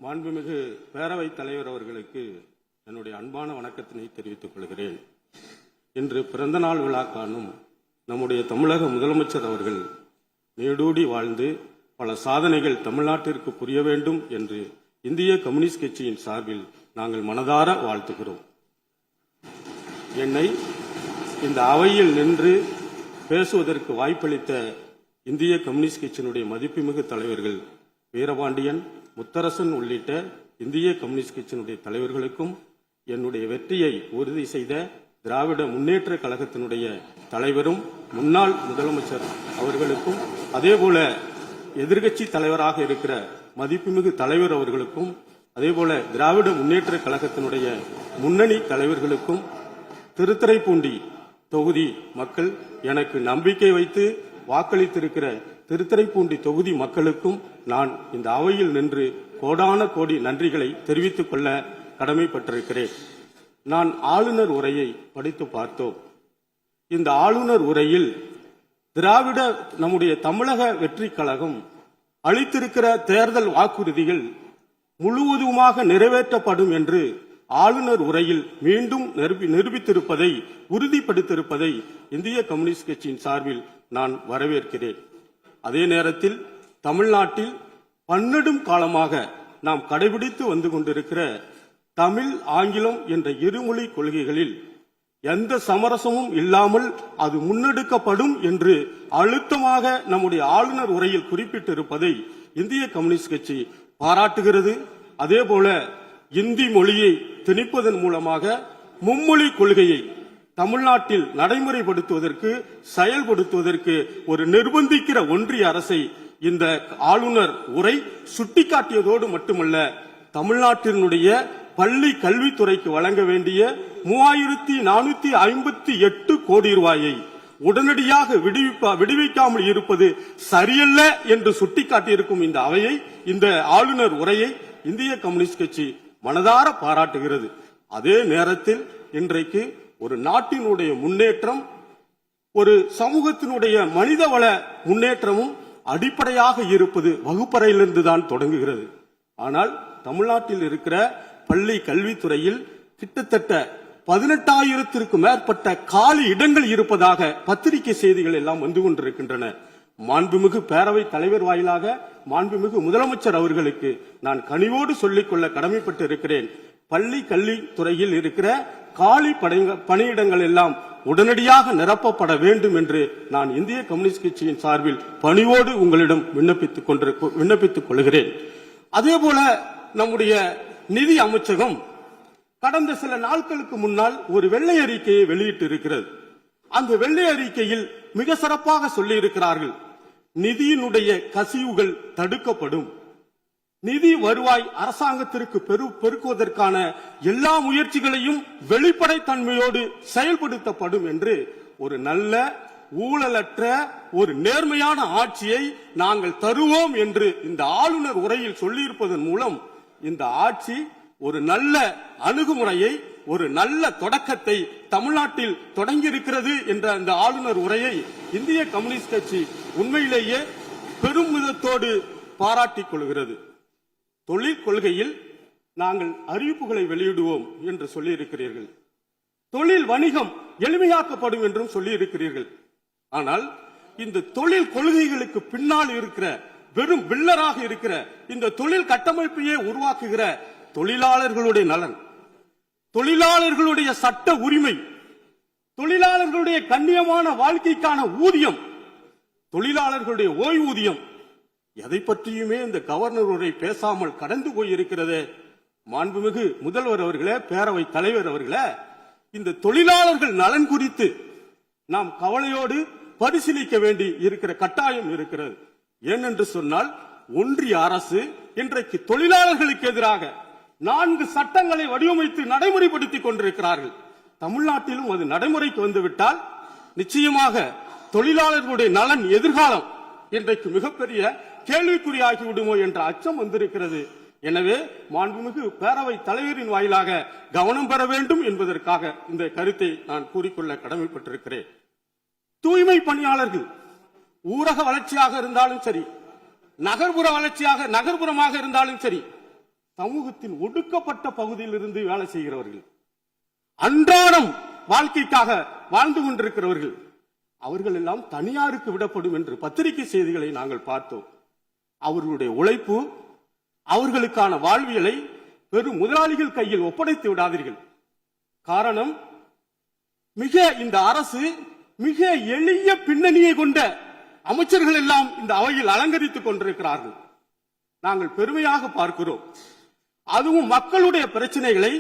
மாண்புமிகு பேரவைத் தலைவர் அவர்களுக்கு என்னுடைய அன்பான வணக்கத்தினை தெரிவித்துக் கொள்கிறேன். இன்று பிறந்தநாள் விழா காணும் நம்முடைய தமிழக முதலமைச்சர் அவர்கள் நீடூடி வாழ்ந்து பல சாதனைகள் தமிழ்நாட்டிற்கு புரிய வேண்டும் என்று இந்திய கம்யூனிஸ்ட் கட்சியின் சார்பில் நாங்கள் மனதார வாழ்த்துகிறோம். என்னை இந்த அவையில் நின்று பேசுவதற்கு வாய்ப்பளித்த இந்திய கம்யூனிஸ்ட் கட்சியினுடைய மதிப்புமிகு தலைவர்கள் வீரபாண்டியன், முத்தரசன் உள்ளிட்ட இந்திய கம்யூனிஸ்ட் கட்சியினுடைய தலைவர்களுக்கும், என்னுடைய வெற்றியை உறுதி செய்த திராவிட முன்னேற்ற கழகத்தினுடைய தலைவரும் முன்னாள் முதலமைச்சர் அவர்களுக்கும், அதேபோல எதிர்க்கட்சி தலைவராக இருக்கிற மதிப்புமிகு தலைவர் அவர்களுக்கும், அதேபோல திராவிட முன்னேற்ற கழகத்தினுடைய முன்னணி தலைவர்களுக்கும், திருத்துறைப்பூண்டி தொகுதி மக்கள் எனக்கு நம்பிக்கை வைத்து வாக்களித்திருக்கிற திருத்துறைப்பூண்டி தொகுதி மக்களுக்கும் நான் இந்த அவையில் நின்று கோடான கோடி நன்றிகளை தெரிவித்துக் கொள்ள கடமைப்பட்டிருக்கிறேன். நான் ஆளுநர் உரையை படித்து பார்த்தோம். இந்த ஆளுநர் உரையில் திராவிட நம்முடைய தமிழக வெற்றி கழகம் அளித்திருக்கிற தேர்தல் வாக்குறுதிகள் முழுவதுமாக நிறைவேற்றப்படும் என்று ஆளுநர் உரையில் மீண்டும் நிரூபித்திருப்பதை, உறுதிப்படுத்தியிருப்பதை இந்திய கம்யூனிஸ்ட் கட்சியின் சார்பில் நான் வரவேற்கிறேன். அதே நேரத்தில் தமிழ்நாட்டில் பன்னெடும் காலமாக நாம் கடைபிடித்து வந்து கொண்டிருக்கிற தமிழ், ஆங்கிலம் என்ற இருமொழி கொள்கைகளில் எந்த சமரசமும் இல்லாமல் அது முன்னெடுக்கப்படும் என்று அழுத்தமாக நம்முடைய ஆளுநர் உரையில் குறிப்பிட்டிருப்பதை இந்திய கம்யூனிஸ்ட் கட்சி பாராட்டுகிறது. அதேபோல இந்தி மொழியை திணிப்பதன் மூலமாக மும்மொழி கொள்கையை தமிழ்நாட்டில் நடைமுறைப்படுத்துவதற்கு, செயல்படுத்துவதற்கு ஒரு நிர்பந்திக்கிற ஒன்றிய அரசை இந்த ஆளுநர் உரை சுட்டிக்காட்டியதோடு மட்டுமல்ல, தமிழ்நாட்டினுடைய பள்ளி கல்வித்துறைக்கு வழங்க வேண்டிய 3458 கோடி ரூபாயை உடனடியாக விடுவிக்காமல் இருப்பது சரியல்ல என்று சுட்டிக்காட்டியிருக்கும் இந்த அவையை, இந்த ஆளுநர் உரையை இந்திய கம்யூனிஸ்ட் கட்சி மனதார பாராட்டுகிறது. அதே நேரத்தில் இன்றைக்கு ஒரு நாட்டினுடைய முன்னேற்றம், ஒரு சமூகத்தினுடைய மனிதவள முன்னேற்றமும் அடிப்படையாக இருப்பது வகுப்பறையிலிருந்து தான் தொடங்குகிறது. ஆனால் தமிழ்நாட்டில் இருக்கிற பள்ளி கல்வித்துறையில் கிட்டத்தட்ட 18,000த்திற்கும் மேற்பட்ட காலி இடங்கள் இருப்பதாக பத்திரிகை செய்திகள் எல்லாம் வந்து கொண்டிருக்கின்றன. மாண்புமிகு பேரவை தலைவர் வாயிலாக மாண்புமிகு முதலமைச்சர் அவர்களுக்கு நான் கனிவோடு சொல்லிக்கொள்ள கடமைப்பட்டு இருக்கிறேன். பள்ளி கல்வித்துறையில் இருக்கிற காலி பணியிடங்கள் எல்லாம் உடனடியாக நிரப்பப்பட வேண்டும் என்று நான் இந்திய கம்யூனிஸ்ட் கட்சியின் சார்பில் பணிவோடு உங்களிடம் விண்ணப்பித்துக் கொள்கிறேன். அதேபோல நம்முடைய நிதி அமைச்சகம் கடந்த சில நாட்களுக்கு முன்னால் ஒரு வெள்ளை அறிக்கையை வெளியிட்டு இருக்கிறது. அந்த வெள்ளை அறிக்கையில் மிக சிறப்பாக சொல்லி இருக்கிறார்கள், நிதியினுடைய கசிவுகள் தடுக்கப்படும், நிதி வருவாய் அரசாங்கத்திற்கு பெருக்குவதற்கான எல்லா முயற்சிகளையும் வெளிப்படைத்தன்மையோடு செயல்படுத்தப்படும் என்று ஒரு நல்ல ஊழலற்ற ஒரு நேர்மையான ஆட்சியை நாங்கள் தருவோம் என்று இந்த ஆளுநர் உரையில் சொல்லியிருப்பதன் மூலம் இந்த ஆட்சி ஒரு நல்ல அணுகுமுறையை, ஒரு நல்ல தொடக்கத்தை தமிழ்நாட்டில் தொடங்கியிருக்கிறது என்ற அந்த ஆளுநர் உரையை இந்திய கம்யூனிஸ்ட் கட்சி உண்மையிலேயே பெருமிதத்தோடு பாராட்டிக் கொள்கிறது. தொழில் கொள்கையில் நாங்கள் அறிவிப்புகளை வெளியிடுவோம் என்று சொல்லியிருக்கிறீர்கள். தொழில் வணிகம் எளிமையாக்கப்படும் என்றும் சொல்லியிருக்கிறீர்கள். ஆனால் இந்த தொழில் கொள்கைகளுக்கு பின்னால் இருக்கிற வெறும் பில்லராக இருக்கிற இந்த தொழில் கட்டமைப்பையே உருவாக்குகிற தொழிலாளர்களுடைய நலன், தொழிலாளர்களுடைய சட்ட உரிமை, தொழிலாளர்களுடைய கண்ணியமான வாழ்க்கைக்கான ஊதியம், தொழிலாளர்களுடைய ஓய்வூதியம், எதை பற்றியுமே இந்த கவர்னர் உரை பேசாமல் கடந்து போயிருக்கிறது. மாண்புமிகு முதல்வர் அவர்களே, பேரவை தலைவர் அவர்களே, இந்த தொழிலாளர்கள் நலன் குறித்து நாம் கவலையோடு பரிசீலிக்க வேண்டி இருக்கிற கட்டாயம் இருக்கிறது. ஏனென்று சொன்னால் ஒன்றிய அரசு இன்றைக்கு தொழிலாளர்களுக்கு எதிராக 4 சட்டங்களை வடிவமைத்து நடைமுறைப்படுத்திக் கொண்டிருக்கிறார்கள். தமிழ்நாட்டிலும் அது நடைமுறைக்கு வந்துவிட்டால் நிச்சயமாக தொழிலாளர்களுடைய நலன் எதிர்காலம் இன்றைக்கு மிகப்பெரிய கேள்விக்குறியாகிவிடுமோ என்ற அச்சம் வந்திருக்கிறது. எனவே மாண்புமிகு பேரவை தலைவரின் வாயிலாக கவனம் பெற வேண்டும் என்பதற்காக இந்த கருத்தை நான் கூறிக்கொள்ள கடமைப்பட்டிருக்கிறேன். தூய்மை பணியாளர்கள் ஊரக வளர்ச்சியாக இருந்தாலும் சரி, நகர்ப்புற வளர்ச்சியாக நகர்ப்புறமாக இருந்தாலும் சரி, சமூகத்தின் ஒடுக்கப்பட்ட பகுதியில் இருந்து வேலை செய்கிறவர்கள், அன்றாடம் வாழ்க்கைக்காக வாழ்ந்து கொண்டிருக்கிறவர்கள், அவர்கள் எல்லாம் தனியாருக்கு விடப்படும் என்று பத்திரிகை செய்திகளை நாங்கள் பார்த்தோம். அவர்களுடைய உழைப்பு, அவர்களுக்கான வாழ்வியலை பெரும் முதலாளிகள் கையில் ஒப்படைத்து விடாதீர்கள். காரணம், இந்த அரசு மிக எளிய பின்னணியை கொண்ட அமைச்சர்கள் எல்லாம் இந்த அவையில் அலங்கரித்துக் கொண்டிருக்கிறார்கள். நாங்கள் பெருமையாக பார்க்கிறோம். அதுவும் மக்களுடைய பிரச்சனைகளை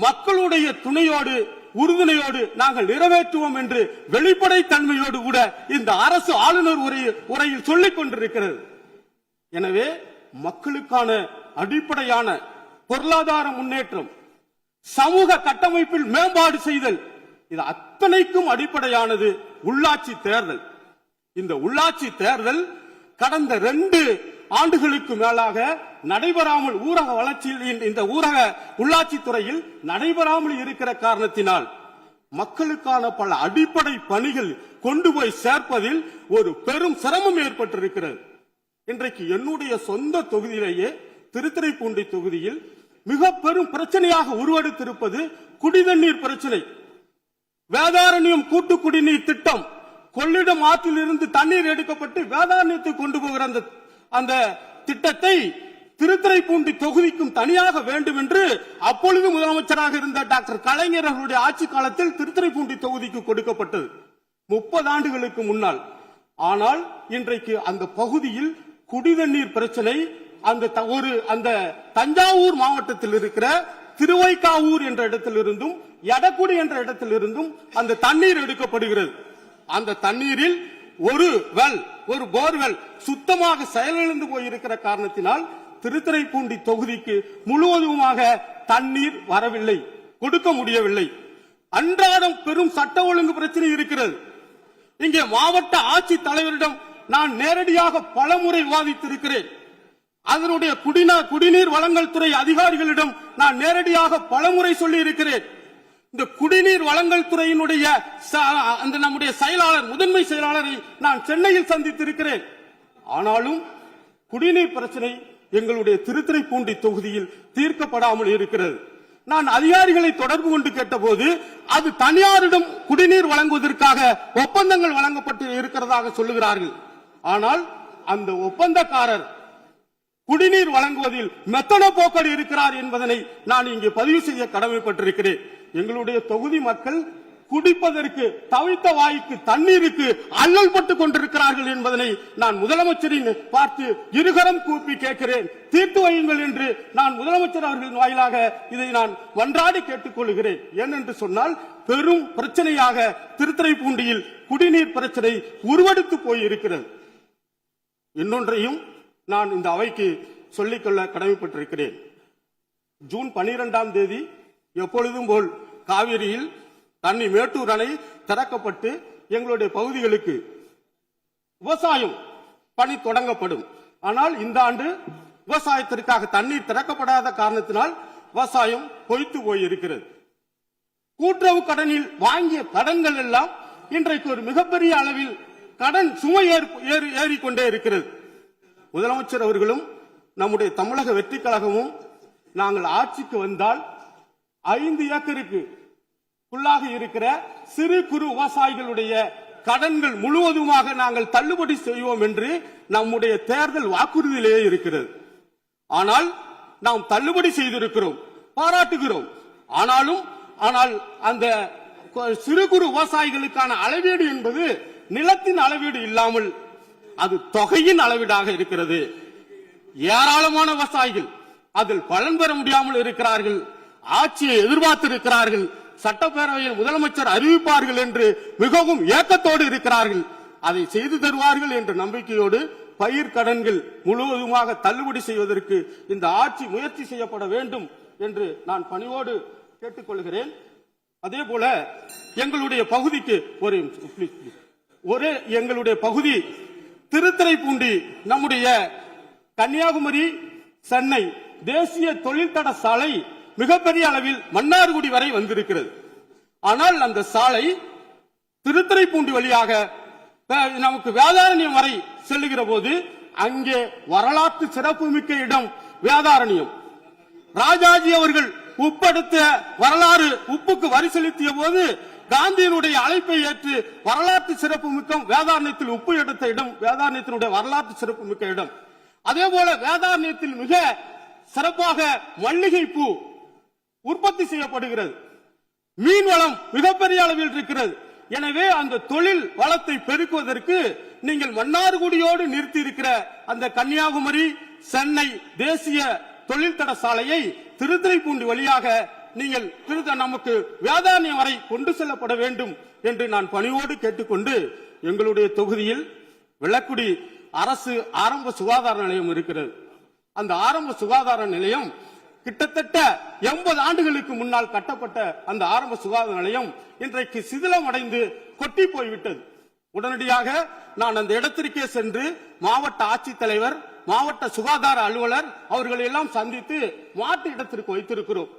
மக்களுடைய துணையோடு உறுதுணையோடு நாங்கள் நிறைவேற்றுவோம் என்று வெளிப்படை தன்மையோடு கூட இந்த அரசு ஆளுநர் உரையில் சொல்லிக் கொண்டிருக்கிறது. எனவே மக்களுக்கான அடிப்படையான பொருளாதார முன்னேற்றம், சமூக கட்டமைப்பில் மேம்பாடு செய்தல், இது அத்தனைக்கும் அடிப்படையானது உள்ளாட்சி தேர்தல். இந்த உள்ளாட்சி தேர்தல் கடந்த 2 ஆண்டுகளுக்கு மேலாக நடைபெறாமல், ஊரக வளர்ச்சியில் இந்த ஊரக உள்ளாட்சி துறையில் நடைபெறாமல் இருக்கிற காரணத்தினால் மக்களுக்கான பல அடிப்படை பணிகள் கொண்டு போய் சேர்ப்பதில் ஒரு பெரும் சிரமம் ஏற்பட்டிருக்கிறது. இன்றைக்கு என்னுடைய சொந்த தொகுதியிலேயே திருத்துறைப்பூண்டி தொகுதியில் மிக பெரும் பிரச்சனையாக உருவெடுத்திருப்பது குடிதண்ணீர் பிரச்சனை. வேதாரண்யம் கூட்டு குடிநீர் திட்டம், கொள்ளிடம் ஆற்றில் இருந்து தண்ணீர் எடுக்கப்பட்டு வேதாரண்யத்தை கொண்டு போகிற அந்த திட்டத்தை திருத்துறைப்பூண்டி தொகுதிக்கும் தனியாக வேண்டும் என்று அப்பொழுது முதலமைச்சராக இருந்த டாக்டர் கலைஞர் அவர்களுடைய ஆட்சி காலத்தில் திருத்துறைப்பூண்டி தொகுதிக்கு கொடுக்கப்பட்டது 30 ஆண்டுகளுக்கு முன்னால். ஆனால் இன்றைக்கு அந்த பகுதியில் குடிதண்ணீர் பிரச்சனை, அந்த தஞ்சாவூர் மாவட்டத்தில் இருக்கிற திருவைக்காவூர் என்ற இடத்திலிருந்தும் எடக்குடி என்ற இடத்திலிருந்தும் அந்த தண்ணீர் எடுக்கப்படுகிறது. அந்த தண்ணீரில் ஒரு போர்வெல் சுத்தமாக செயலிழந்து போயிருக்கிற காரணத்தினால் திருத்துறைப்பூண்டி தொகுதிக்கு முழுவதுமாக தண்ணீர் வரவில்லை, கொடுக்க முடியவில்லை. அன்றாடம் பெரும் சட்ட ஒழுங்கு பிரச்சனை இருக்கிறது. இங்கே மாவட்ட ஆட்சி தலைவரிடம் நான் நேரடியாக பலமுறை விவாதித்திருக்கிறேன். அதனுடைய குடிநீர் வழங்கல் துறை அதிகாரிகளிடம் நான் நேரடியாக பலமுறை சொல்லி இருக்கிறேன். இந்த குடிநீர் வழங்கல் துறையினுடைய நம்முடைய செயலாளர், முதன்மை செயலாளரை நான் சென்னையில் சந்தித்திருக்கிறேன். ஆனாலும் குடிநீர் பிரச்சனை எங்களுடைய திருத்துறைப்பூண்டி தொகுதியில் தீர்க்கப்படாமல் இருக்கிறது. நான் அதிகாரிகளை தொடர்பு கொண்டு கேட்டபோது அது தனியாரிடம் குடிநீர் வழங்குவதற்காக ஒப்பந்தங்கள் வழங்கப்பட்டு இருக்கிறதாக சொல்லுகிறார்கள். ஆனால் அந்த ஒப்பந்தக்காரர் குடிநீர் வழங்குவதில் மெத்தன போக்கடி இருக்கிறார் என்பதனை நான் இங்கே பதிவு செய்ய கடமைப்பட்டிருக்கிறேன். எங்களுடைய தொகுதி மக்கள் குடிப்பதற்கு தவித்த வாய்க்கு தண்ணீருக்கு அல்லல் பட்டுக் கொண்டிருக்கிறார்கள் என்பதனை நான் முதலமைச்சரின் பார்த்து இருகரம் கூப்பி கேட்கிறேன். தீர்த்து வையுங்கள் என்று நான் முதலமைச்சர் அவர்களின் வாயிலாக இதை நான் மன்றாடி கேட்டுக் கொள்கிறேன். ஏனென்று சொன்னால் பெரும் பிரச்சனையாக திருத்துறைப்பூண்டியில் குடிநீர் பிரச்சனை உருவெடுத்து போயிருக்கிறது. இன்னொன்றையும் நான் இந்த அவைக்கு சொல்லிக்கொள்ள கடமைப்பட்டிருக்கிறேன். ஜூன் 12ஆம் தேதி எப்பொழுதும் போல் காவிரியில் தண்ணி மேட்டூர் அணை திறக்கப்பட்டு எங்களுடைய பகுதிகளுக்கு விவசாயம் பணி தொடங்கப்படும். ஆனால் இந்த ஆண்டு விவசாயத்திற்காக தண்ணீர் திறக்கப்படாத காரணத்தினால் விவசாயம் பொய்த்து போயிருக்கிறது. கூட்டுறவு கடனில் வாங்கிய கடன்கள் எல்லாம் இன்றைக்கு ஒரு மிகப்பெரிய அளவில் கடன் சுமை ஏறிக்கொண்டே இருக்கிறது. முதலமைச்சர் அவர்களும் நம்முடைய தமிழக வெற்றி கழகமும் நாங்கள் ஆட்சிக்கு வந்தால் 5 ஏக்கருக்கு உள்ளாக இருக்கிற சிறு குறு விவசாயிகளுடைய கடன்கள் முழுவதுமாக நாங்கள் தள்ளுபடி செய்வோம் என்று நம்முடைய தேர்தல் வாக்குறுதியிலேயே இருக்கிறது. ஆனால் நாம் தள்ளுபடி செய்திருக்கிறோம், பாராட்டுகிறோம். ஆனால் அந்த சிறு குறு விவசாயிகளுக்கான அளவீடு என்பது நிலத்தின் அளவீடு இல்லாமல் அது தொகையின் அளவீடாக இருக்கிறது. ஏராளமான விவசாயிகள் அதில் பலன் பெற முடியாமல் இருக்கிறார்கள். ஆட்சியை எதிர்பார்த்திருக்கிறார்கள். சட்டப்பேரவையில் முதலமைச்சர் அறிவிப்பார்கள் என்று மிகவும் ஏக்கத்தோடு இருக்கிறார்கள். அதை செய்து தருவார்கள் என்ற நம்பிக்கையோடு பயிர் கடன்கள் முழுவதுமாக தள்ளுபடி செய்வதற்கு இந்த ஆட்சி முயற்சி செய்யப்பட வேண்டும் என்று நான் பணிவோடு கேட்டுக்கொள்கிறேன். அதே போல எங்களுடைய பகுதிக்கு எங்களுடைய பகுதி திருத்துறைப்பூண்டி நம்முடைய கன்னியாகுமரி சென்னை தேசிய தொழில்தட சாலை மிகப்பெரிய அளவில் மன்னார்குடி வரை வந்திருக்கிறது. ஆனால் அந்த சாலை திருத்துறைப்பூண்டி வழியாக நமக்கு வேதாரண்யம் வரை செல்லுகிற போது அங்கே வரலாற்று சிறப்புமிக்க இடம் வேதாரண்யம். ராஜாஜி அவர்கள் உப்படுத்த வரலாறு உப்புக்கு வரி செலுத்திய போது காந்தியினுடைய அழைப்பை ஏற்று வரலாற்று சிறப்பு மிக்க வேதாரண்யத்தில் உப்பு எடுத்த இடம் வேதாரண்யத்தினுடைய வரலாற்று சிறப்பு மிக்க இடம். அதே போல வேதாரண்யத்தில் மிக சிறப்பாக மல்லிகை பூ உற்பத்தி செய்யப்படுகிறது. மீன் வளம் மிகப்பெரிய அளவில் இருக்கிறது. எனவே அந்த தொழில் வளத்தை பெருக்குவதற்கு நீங்கள் மன்னார்குடியோடு நிறுத்தி இருக்கிற அந்த கன்னியாகுமரி சென்னை தேசிய தொழில் தட சாலையை திருத்துறைப்பூண்டி வழியாக நீங்கள் நமக்கு வேதாரண்யம் வரை கொண்டு செல்லப்பட வேண்டும் என்று நான் பணிவோடு கேட்டுக்கொண்டு, எங்களுடைய தொகுதியில் வெள்ளக்குடி அரசு ஆரம்ப சுகாதார நிலையம் இருக்கிறது. அந்த ஆரம்ப சுகாதார நிலையம் கிட்டத்தட்ட 80 ஆண்டுகளுக்கு முன்னால் கட்டப்பட்ட அந்த ஆரம்ப சுகாதார நிலையம் இன்றைக்கு சிதிலம் அடைந்து கொட்டி போய்விட்டது. உடனடியாக நான் அந்த இடத்திற்கே சென்று மாவட்ட ஆட்சித்தலைவர், மாவட்ட சுகாதார அலுவலர் அவர்களை எல்லாம் சந்தித்து மாற்று இடத்திற்கு வைத்திருக்கிறோம்.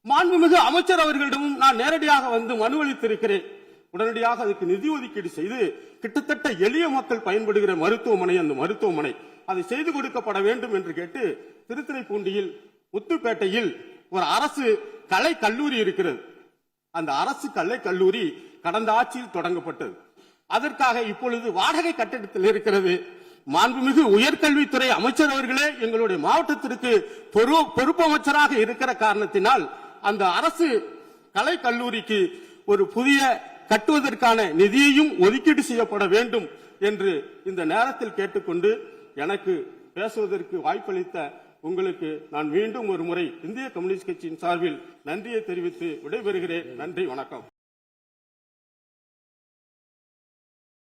மாண்புமிகு அமைச்சர் அவர்களிடமும் நான் நேரடியாக வந்து மனு அளித்திருக்கிறேன். உடனடியாக அதுக்கு நிதி ஒதுக்கீடு செய்து கிட்டத்தட்ட எளிய மக்கள் பயன்படுகிற மருத்துவமனை அந்த மருத்துவமனை அதை செய்து கொடுக்கப்பட வேண்டும் என்று கேட்டு திருத்துறைப்பூண்டியில் முத்துப்பேட்டையில் ஒரு அரசு கலை கல்லூரி இருக்கிறது. அந்த அரசு கலை கல்லூரி கடந்த ஆட்சியில் தொடங்கப்பட்டது. அதற்காக இப்பொழுது வாடகை கட்டிடத்தில் இருக்கிறது. மாண்புமிகு உயர்கல்வித்துறை அமைச்சர் அவர்களே எங்களுடைய மாவட்டத்திற்கு பொறுப்பு அமைச்சராக இருக்கிற காரணத்தினால் அந்த அரசு கலை கல்லூரிக்கு ஒரு புதிய கட்டுவதற்கான நிதியையும் ஒதுக்கீடு செய்யப்பட வேண்டும் என்று இந்த நேரத்தில் கேட்டுக்கொண்டு, எனக்கு பேசுவதற்கு வாய்ப்பளித்த உங்களுக்கு நான் மீண்டும் ஒரு முறை இந்திய கம்யூனிஸ்ட் கட்சியின் சார்பில் நன்றியை தெரிவித்து விடைபெறுகிறேன். நன்றி, வணக்கம்.